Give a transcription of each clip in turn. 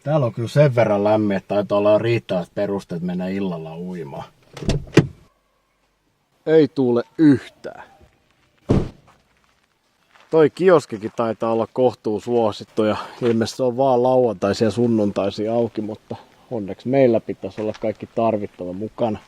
Täällä on kyllä sen verran lämmin, että taitaa olla riittävät perusteet mennä illalla uimaan. Ei tuule yhtään. Toi kioskikin taitaa olla kohtuu suosittu ja ilmeisesti se on vaan lauantaisia ja sunnuntaisia auki, mutta onneksi meillä pitäisi olla kaikki tarvittava mukana.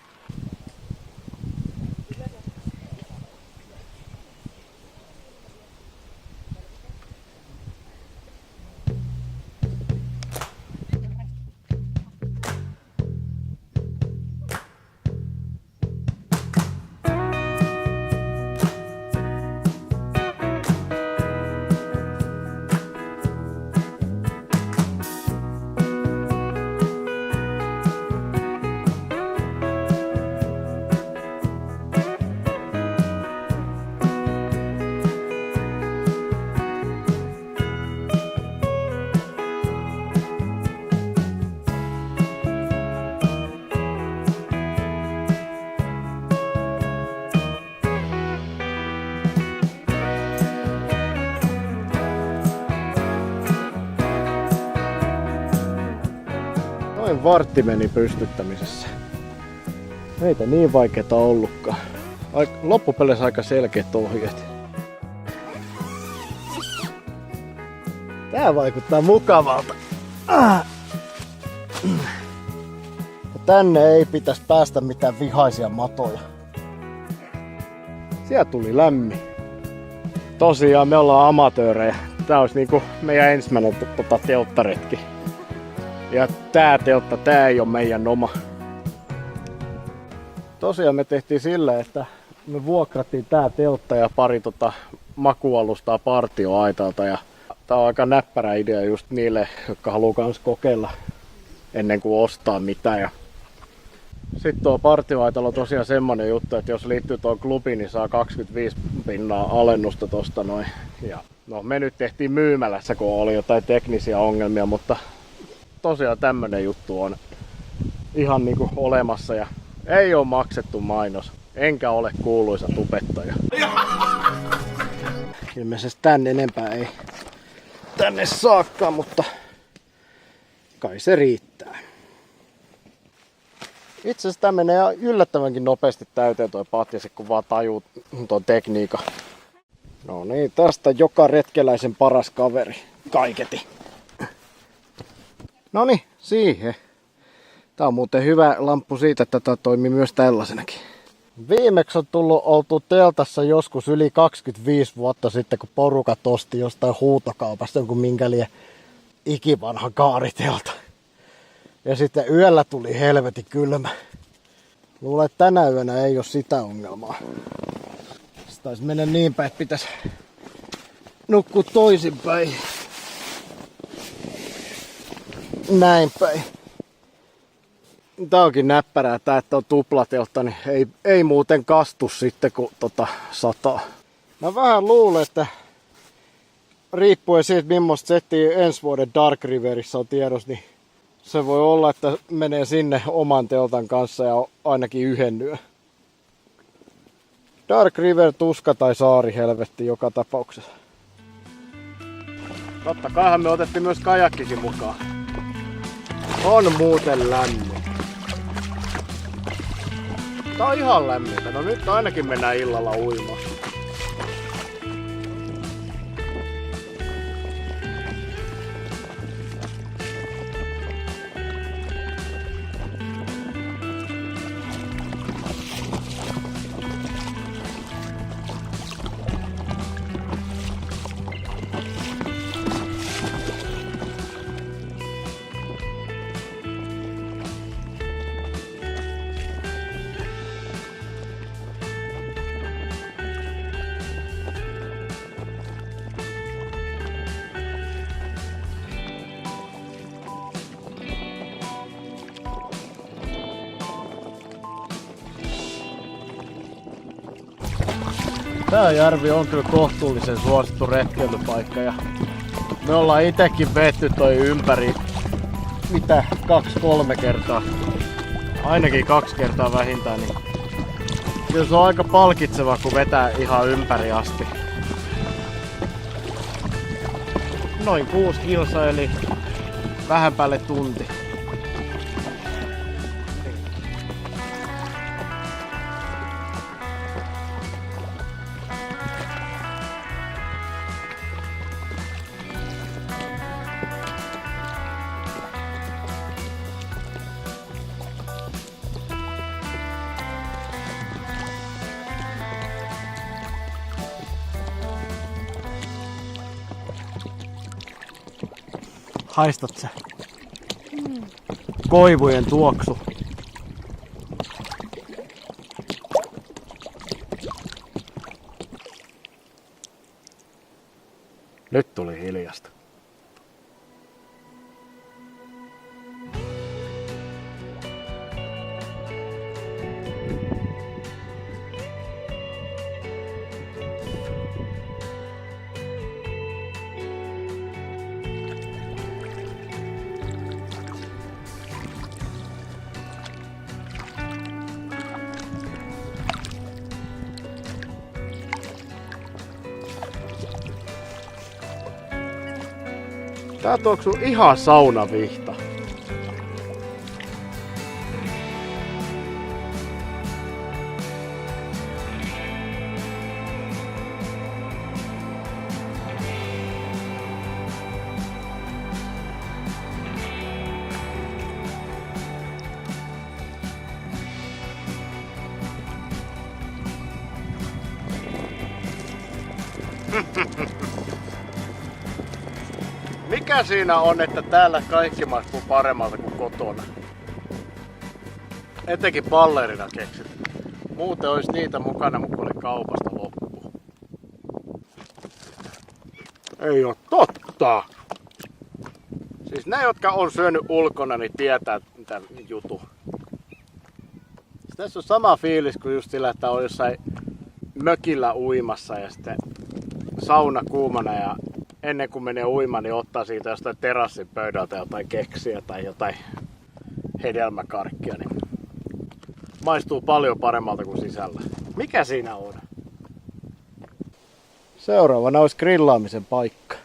Noin vartti meni pystyttämisessä. Meitä niin vaikeeta ollutkaan. Loppupeleissä aika selkeät ohjeet. Tää vaikuttaa mukavalta. Tänne ei pitäisi päästä mitään vihaisia matoja. Sieltä tuli lämmin. Tosiaan me ollaan amatöörejä. Tää olisi niinku meidän ensimmäinen telttaretki. Ja tää teltta, tää ei oo meidän oma. Tosiaan me tehtiin sillä, että me vuokrattiin tää teltta ja pari makualustaa partioaitalta. Ja tää on aika näppärä idea just niille, jotka haluaa kans kokeilla ennen kuin ostaa mitään. Ja sitten tuo partioaitalla on tosiaan semmonen juttu, että jos liittyy tuohon klubiin, niin saa 25% alennusta tosta noin. Ja no me nyt tehtiin myymälässä, kun oli jotain teknisiä ongelmia, mutta tosiaan tämmönen juttu on ihan niinku olemassa ja ei oo maksettu mainos. Enkä ole kuuluisa tubettaja. Ilmeisesti tän enempää ei tänne saakkaan, mutta kai se riittää. Itse asiassa tää menee yllättävänkin nopeasti täyteen toi patjasi, kun vaan tajuu ton tekniikan. No niin, tästä joka retkeläisen paras kaveri. Kaiketi. Noniin, siihen. Tää on muuten hyvä lamppu siitä, että tää toimii myös tällaisenakin. Viimeksi on tullut oltu teltassa joskus yli 25 vuotta sitten, kun porukat osti jostain huutokaupasta jonkun minkä lie ikivanha kaaritelta. Ja sitten yöllä tuli helvetin kylmä. Luulen, että tänä yönä ei ole sitä ongelmaa. Se taisi mennä niin päin, että pitäisi nukkua toisinpäin. Näin päin. Tää onkin näppärää, tää että on tuplateltta, niin ei muuten kastu sitten kun sataa. Mä vähän luulen, että riippuen siitä millaista settiä ensi vuoden Dark Riverissa on tiedossa, niin se voi olla, että menee sinne oman teltan kanssa ja ainakin yhden yön. Dark River, tuska tai saari helvetti joka tapauksessa. Totta kaihan me otettiin myös kajakkikin mukaan. On muuten lämmin. Tää on ihan lämmintä. No nyt ainakin mennään illalla uimaan. Tää järvi on kyllä kohtuullisen suosittu retkeilypaikka ja me ollaan itekin vetty toi ympäri mitä 2-3 kertaa. Ainakin 2 kertaa vähintään, niin kyllä se on aika palkitseva kun vetää ihan ympäri asti. Noin 6 kilsaa eli vähän päälle tunti. Haistat sä? Koivujen tuoksu. Nyt tuli hiljasta. Tää tuoksuu ihan saunavihta. Mikä siinä on, että täällä kaikki maistuu paremmalta kuin kotona? Etenkin ballerina keksit. Muuten olisi niitä mukana, mutta oli kaupasta loppu. Ei oo totta! Siis ne, jotka on syönyt ulkona, niin tietää mitä jutu. Tässä on sama fiilis kuin just sillä, että on jossain mökillä uimassa ja sitten sauna kuumana ja ennen kuin menee uimaan, niin ottaa siitä jostain terassin pöydältä jotain keksiä tai jotain hedelmäkarkkia, niin maistuu paljon paremmalta kuin sisällä. Mikä siinä on? Seuraavana olisi grillaamisen paikka.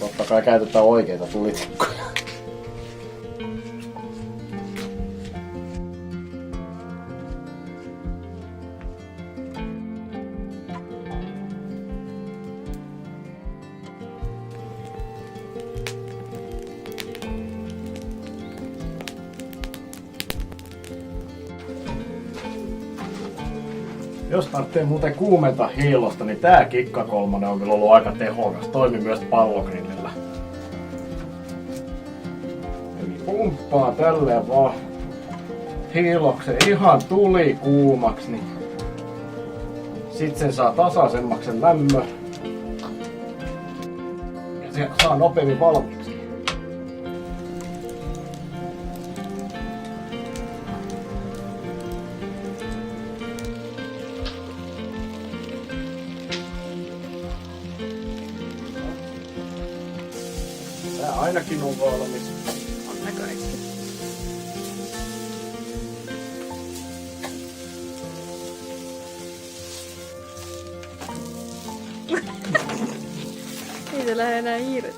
Totta kai käytetään oikeita tulitikkuja. Jos tarvitsee muuten kuumenta hiilosta, niin tää Kikka 3 on kyllä ollut aika tehokas. Toimi myös pallogrillillä. Eli pumppaa tälleen vaan hiiloksen ihan tuli kuumaksi, niin sit sen saa tasaisemmaksi sen lämmön. Ja se saa nopeammin valmiiksi. Tää ainakin on valmis. On näköisesti. Ei se lähde enää irti.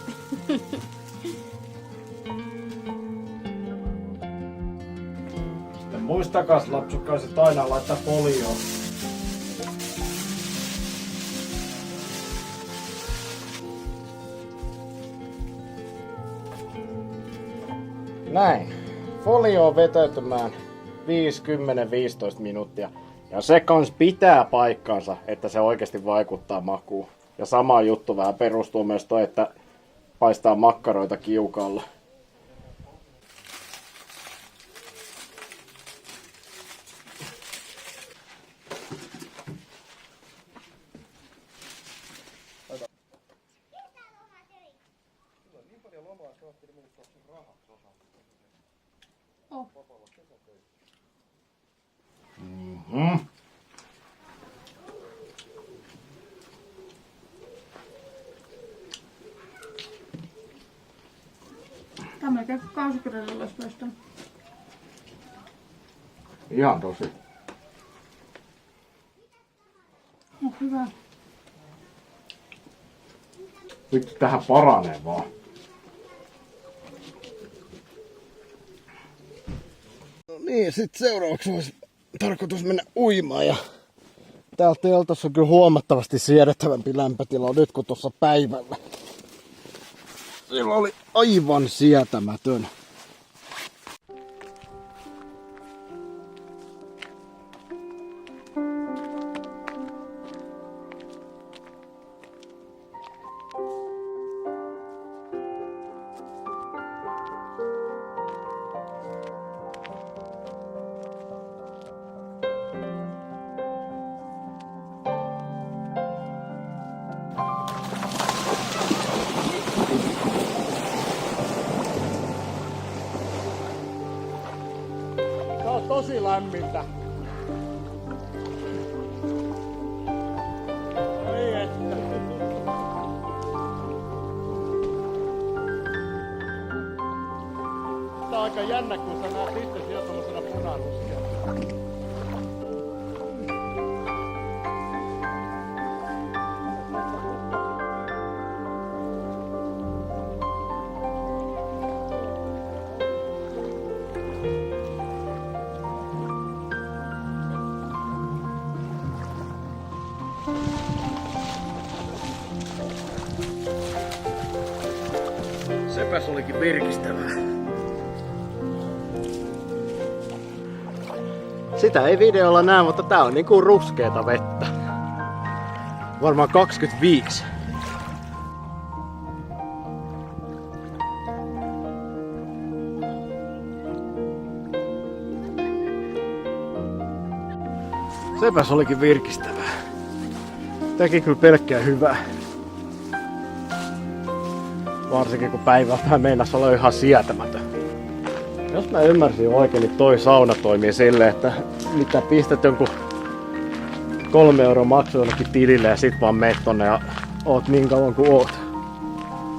Sitten muistakas lapsukkaiset aina laittaa folioon. Näin. Folioon vetäytymään 5-10-15 minuuttia. Ja se kans pitää paikkansa, että se oikeasti vaikuttaa makuun. Ja sama juttu vähän perustuu myös toi, että paistaa makkaroita kiukaalla. Niin paljon lomaa, melkein kuin kausikerralla olisi maistanut. Ihan tosi. No hyvä. Nyt tähän paranee vaan. No niin, sit seuraavaksi olisi tarkoitus mennä uimaan ja täällä teltassa on kyllä huomattavasti siedettävämpi lämpötila nyt kuin tuossa päivällä. Sillä oli aivan sietämätön. Tää on tosi lämmintä. Ei että. Tää on aika jännä, kun sä näet itse siellä tommosena punaruskeena. Sepäs olikin virkistävää. Sitä ei videolla näe, mutta tää on niinku ruskeeta vettä. Varmaan 25. Sepäs olikin virkistävää. Teki kyllä pelkkää hyvää. Varsinkin kun päivältä meinas olla ihan sietämätön. Jos mä ymmärsin oikein, niin toi sauna toimii silleen, että mitä pistät jonkun 3 € maksu jonnekin tilille ja sit vaan meet tonne ja oot niin kauan kuin oot.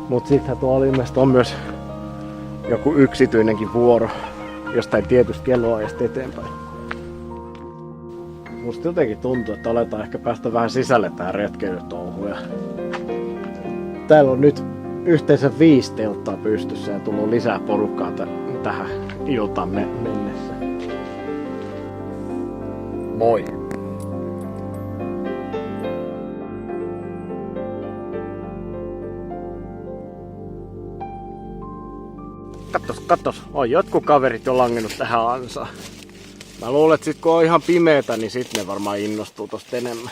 Mut sittenhän tuolla ilmeisesti on myös joku yksityinenkin vuoro jostain tietystä kelloajasta eteenpäin. Musta jotenkin tuntuu, että aletaan ehkä päästä vähän sisälle tähän retkeilytouhuun. Täällä on nyt yhteensä 5 telttaa pystyssä ja tullut lisää porukkaa tähän iltaan mennessä. Moi! Kattos, on jotkut kaverit jo langennut tähän ansaan. Mä luulen, että sit kun on ihan pimeetä, niin sit ne varmaan innostuu tosta enemmän.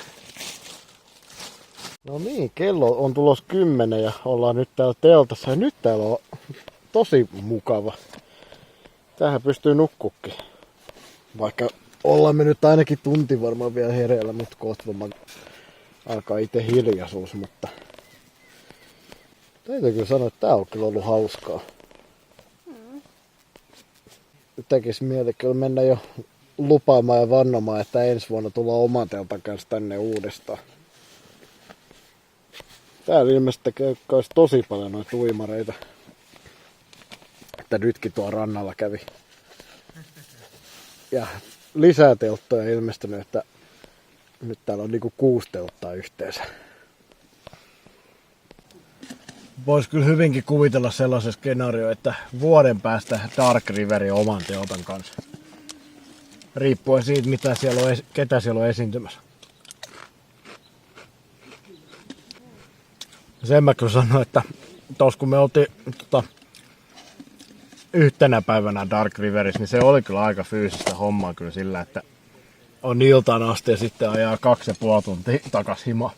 No niin, kello on tulos 10 ja ollaan nyt täällä teltassa ja nyt täällä on tosi mukava. Tähän pystyy nukkukin. Vaikka ollaan me nyt ainakin tunti varmaan vielä hereillä, mutta kohta alkaa itse hiljaisuus, mutta täytyy kyllä sanoa, että tää on kyllä ollut hauskaa. Tekis mieli kyllä mennä jo lupaamaan ja vannomaan, että ensi vuonna tullaan oman teltan kanssa tänne uudestaan. Täällä ilmeisesti tekee tosi paljon noita uimareita. Että nytkin tuo rannalla kävi. Ja lisää telttoja ilmestynyt, että nyt täällä on niinku 6 telttaa yhteensä. Vois kyllä hyvinkin kuvitella sellaisen skenaario, että vuoden päästä Dark Riveri oman teltan kanssa. Riippuen siitä, mitä siellä on, ketä siellä on esiintymässä. Sen mä kyllä sanoin, että tos kun me oltiin yhtenä päivänä Dark Riverissä, niin se oli kyllä aika fyysistä hommaa kyllä sillä, että on iltaan asti ja sitten ajaa 2,5 tuntia takas himaan.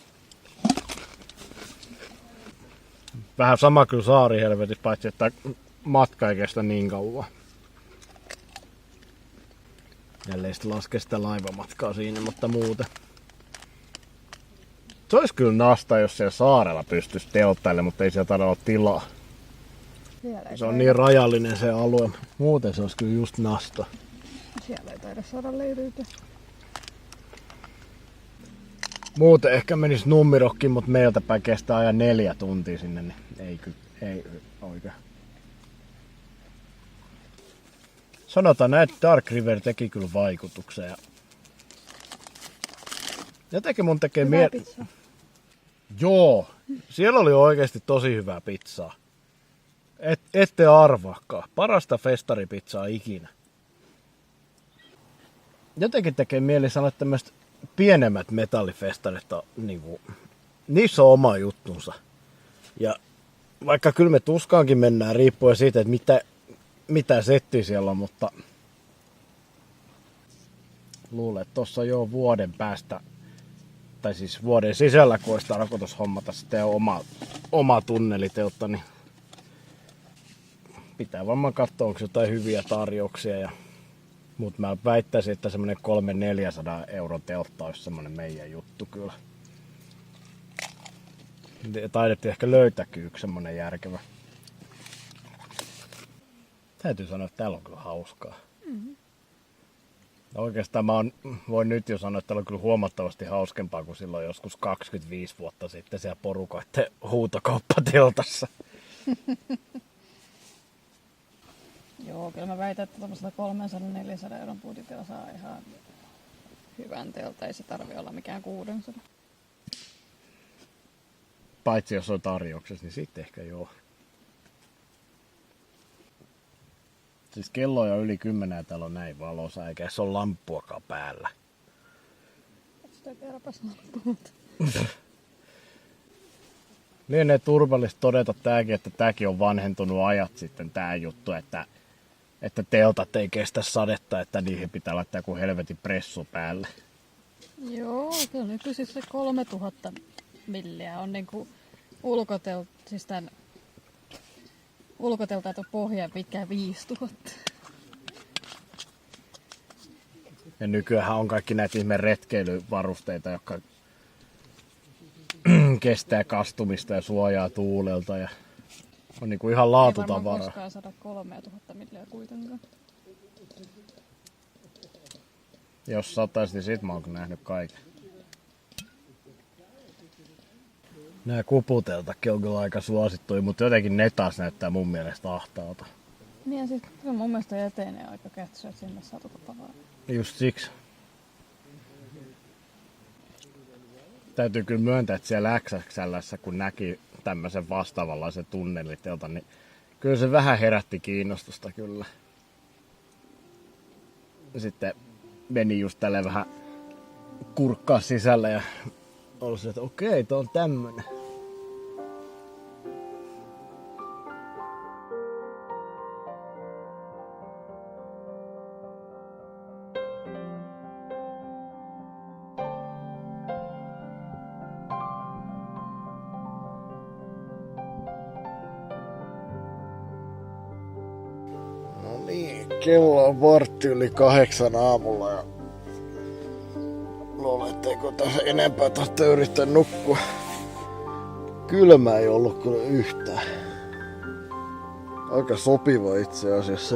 Vähän sama kyllä saarihelvetissä, paitsi että matka ei kestä niin kauan. Jälleen sitten laskee sitä laivamatkaa siinä, mutta muuten. Se olisi kyllä nasta, jos siellä saarella pystyisi telttaille, mutta ei siellä taida olla tilaa. Se on niin rajallinen se alue. Muuten se olisi kyllä just nasta. Siellä ei taida saada leiriytyä. Muuten ehkä menisi Nummirokkiin, mutta meiltä päin kestää ajan 4 tuntia sinne, niin ei oikein. Sanotaan näin, että Dark River teki kyllä vaikutuksen. Ja jotenkin mun tekee pizza. Joo, siellä oli oikeasti tosi hyvää pizzaa. Ette arvaakaan. Parasta festaripizzaa ikinä. Jotenkin tekee mieli sanoa, että tämmöiset pienemmät metallifestarit on, niissä on oma juttunsa. Ja vaikka kyllä me tuskaankin mennään riippuen siitä, että mitä settiä siellä on, mutta luulen, että tuossa jo vuoden päästä, tai siis vuoden sisällä, kun olisi tarkoitus hommata sitten oma tunneliteltta, niin pitää varmaan katsoa, onko jotain hyviä tarjouksia. Mutta mä väittäisin, että semmonen 300-400 euron teltta olisi semmonen meidän juttu kyllä. Taidettiin ehkä löytääkin yksi semmonen järkevä. Täytyy sanoa, että täällä on kyllä hauskaa. Mm-hmm. Oikeastaan voin nyt jo sanoa, että täällä on kyllä huomattavasti hauskempaa kuin silloin joskus 25 vuotta sitten siellä porukoiden huutokauppateltassa. Joo, kyllä mä väitän, että tuollaisella 300-400 euron budjetilla saa ihan hyvän teltan. Ei se tarvi olla mikään 600. Paitsi jos on tarjouksessa, niin sitten ehkä joo. Siis kello on jo yli 10 täällä on näin valossa, eikä se ole lamppuakaan päällä. Sitä kerropas lamppuut. Lienee turvallista todeta tääkin, että tääkin on vanhentunut ajat sitten tää juttu, että teltat ei kestä sadetta, että niihin pitää laittaa joku helvetin pressu päälle. Joo, kyllä nykyisin se 3000 milliä on niinku siis tän ulkotelta tuon pohjaan pitkään 5000. Ja nykyään on kaikki näitä ihme retkeilyvarusteita, jotka kestää kastumista ja suojaa tuulelta ja on niinku ihan laatutavaraa. Ei varmaan koskaan 103 000 milliä kuitenkaan. Jos sataisi, niin sit mä oon nähnyt kaiken. Nää kuputeltakin on kyllä aika suosittuja, mutta jotenkin ne taas näyttää mun mielestä ahtaalta. Niin ja sit kyllä mun mielestä etenee aika kätsy, että sinne saa tavaraa. Just siksi. Täytyy kyllä myöntää, että siellä XXL:ssä kun näki tämmöisen vastaavanlaisen tunneliteltan, niin kyllä se vähän herätti kiinnostusta kyllä. Sitten meni just tälleen vähän kurkkaa sisälle ja oli se, että okei, tää on tämmönen. No niin, kello on 7:15 aamulla ja luulen, etteikö tässä enempää tahto yrittää nukkua. Kylmä ei ollut kyllä yhtään. Aika sopiva itse asiassa.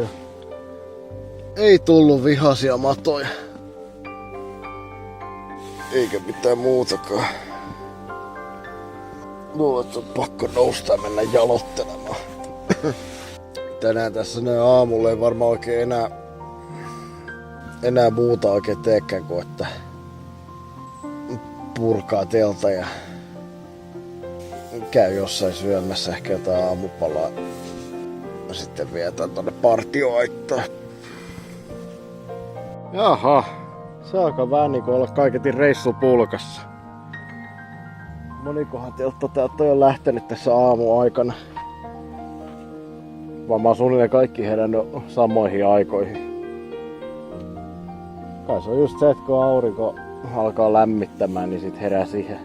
Ei tullut vihaisia matoja. Eikä mitään muutakaan. Luulen, että on pakko nousta ja mennä jalottelemaan. Tänään tässä näin aamulla ei varmaan oikein enää muuta oikein teekään kuin että purkaa telta ja käy jossain syömässä ehkä jotain aamupalaa. Sitten vietään tonne partioaittaan. Jaha, se alkaa vähän niinku olla kaiketin reissupulkassa. Monikohan teltta täältä on jo lähtenyt tässä aamuaikana. Varmaan suunnilleen kaikki herännyt samoihin aikoihin. Kai se on just se, että kun aurinko alkaa lämmittämään, niin sit herää siihen